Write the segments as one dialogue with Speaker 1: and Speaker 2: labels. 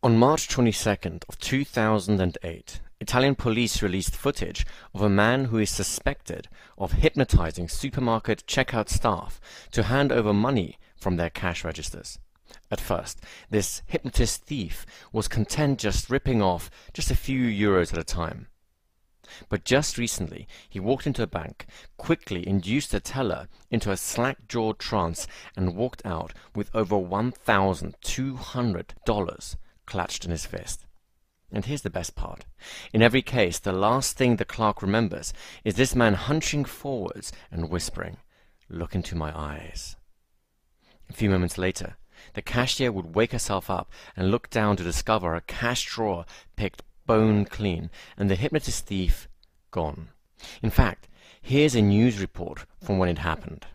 Speaker 1: On March 22nd of 2008, Italian police released footage of a man who is suspected of hypnotizing supermarket checkout staff to hand over money from their cash registers. At first, this hypnotist thief was content just ripping off just a few euros at a time. But just recently, he walked into a bank, quickly induced the teller into a slack-jawed trance, and walked out with over $1,200 clutched in his fist. And here's the best part. In every case, the last thing the clerk remembers is this man hunching forwards and whispering, "Look into my eyes." A few moments later, the cashier would wake herself up and look down to discover a cash drawer picked bone clean and the hypnotist thief gone. In fact, here's a news report from when it happened.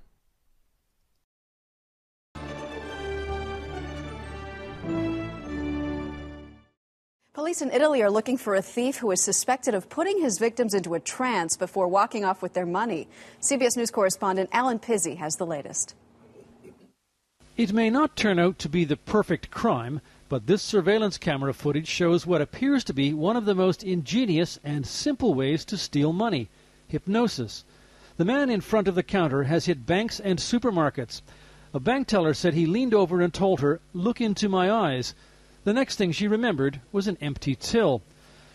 Speaker 2: Police in Italy are looking for a thief who is suspected of putting his victims into a trance before walking off with their money. CBS News correspondent Alan Pizzi has the latest.
Speaker 3: It may not turn out to be the perfect crime, but this surveillance camera footage shows what appears to be one of the most ingenious and simple ways to steal money: hypnosis. The man in front of the counter has hit banks and supermarkets. A bank teller said he leaned over and told her, "Look into my eyes." The next thing she remembered was an empty till.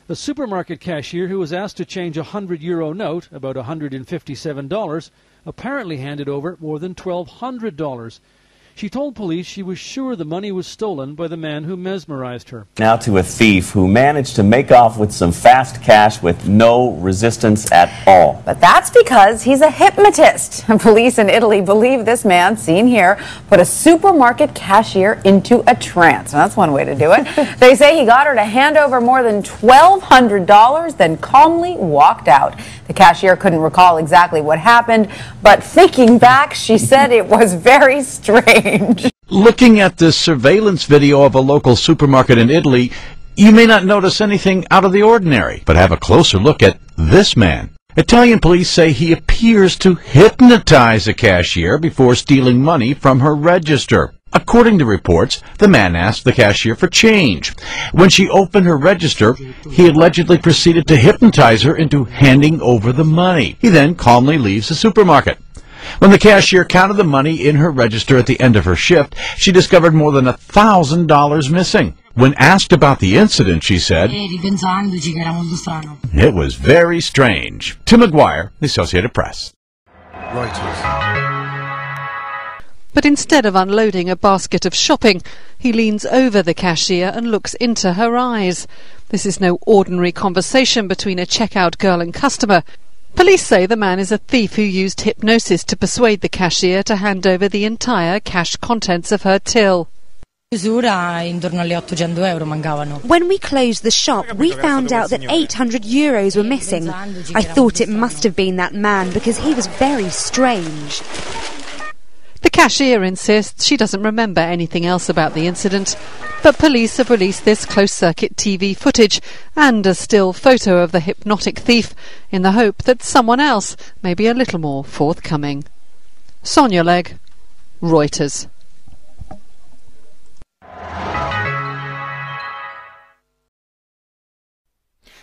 Speaker 3: A supermarket cashier who was asked to change a €100 note, about $157, apparently handed over more than $1,200. She told police she was sure the money was stolen by the man who mesmerized her.
Speaker 4: Now to a thief who managed to make off with some fast cash with no resistance at all.
Speaker 5: But that's because he's a hypnotist. Police in Italy believe this man, seen here, put a supermarket cashier into a trance. And that's one way to do it. They say he got her to hand over more than $1,200, then calmly walked out. The cashier couldn't recall exactly what happened, but thinking back, she said it was very strange.
Speaker 6: Looking at this surveillance video of a local supermarket in Italy, you may not notice anything out of the ordinary, but have a closer look at this man. Italian police say he appears to hypnotize a cashier before stealing money from her register. According to reports, the man asked the cashier for change. When she opened her register, he allegedly proceeded to hypnotize her into handing over the money. He then calmly leaves the supermarket. When the cashier counted the money in her register at the end of her shift, she discovered more than $1,000 missing. When asked about the incident, she said, "It was very strange." Tim McGuire, The Associated Press.
Speaker 7: But instead of unloading a basket of shopping, he leans over the cashier and looks into her eyes. This is no ordinary conversation between a checkout girl and customer. Police say the man is a thief who used hypnosis to persuade the cashier to hand over the entire cash contents of her till.
Speaker 8: When we closed the shop, we found out that €800 were missing. I thought it must have been that man because he was very strange.
Speaker 7: The cashier insists she doesn't remember anything else about the incident, but police have released this closed-circuit TV footage and a still photo of the hypnotic thief in the hope that someone else may be a little more forthcoming. Sonia Legg, Reuters.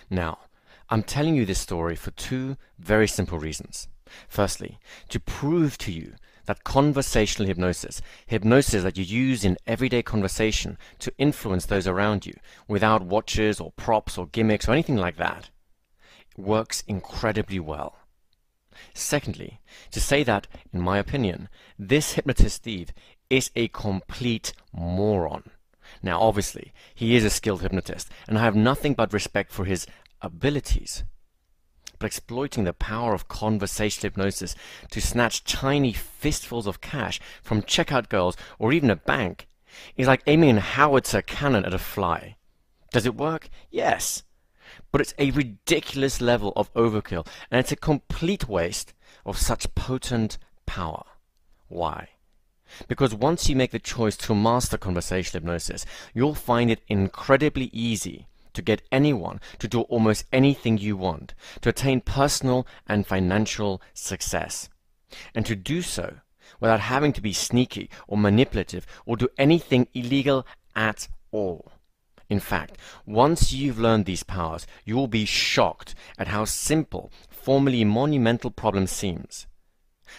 Speaker 1: Now, I'm telling you this story for two very simple reasons. Firstly, to prove to you that conversational hypnosis that you use in everyday conversation to influence those around you without watches or props or gimmicks or anything like that, works incredibly well. Secondly, to say that, in my opinion, this hypnotist thief is a complete moron. Now, obviously, he is a skilled hypnotist, and I have nothing but respect for his abilities. But exploiting the power of conversational hypnosis to snatch tiny fistfuls of cash from checkout girls or even a bank is like aiming a howitzer cannon at a fly. Does it work? Yes. But it's a ridiculous level of overkill, and it's a complete waste of such potent power. Why? Because once you make the choice to master conversational hypnosis, you'll find it incredibly easy to get anyone to do almost anything you want, to attain personal and financial success. And to do so without having to be sneaky or manipulative or do anything illegal at all. In fact, once you've learned these powers, you will be shocked at how simple formerly monumental problem seems.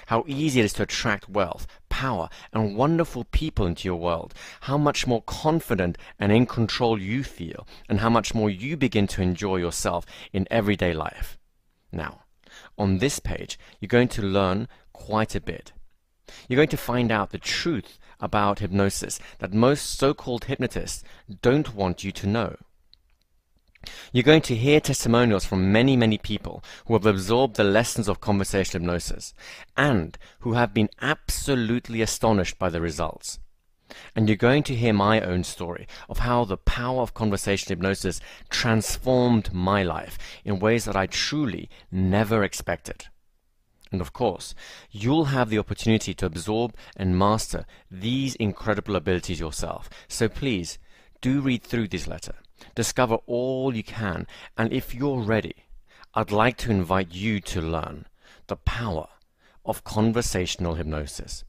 Speaker 1: How easy it is to attract wealth, power, and wonderful people into your world. How much more confident and in control you feel, and how much more you begin to enjoy yourself in everyday life. Now, on this page, you're going to learn quite a bit. You're going to find out the truth about hypnosis that most so-called hypnotists don't want you to know. You're going to hear testimonials from many, many people who have absorbed the lessons of conversational hypnosis and who have been absolutely astonished by the results. And you're going to hear my own story of how the power of conversational hypnosis transformed my life in ways that I truly never expected. And of course, you'll have the opportunity to absorb and master these incredible abilities yourself. So please, do read through this letter. Discover all you can, and if you're ready, I'd like to invite you to learn the power of conversational hypnosis.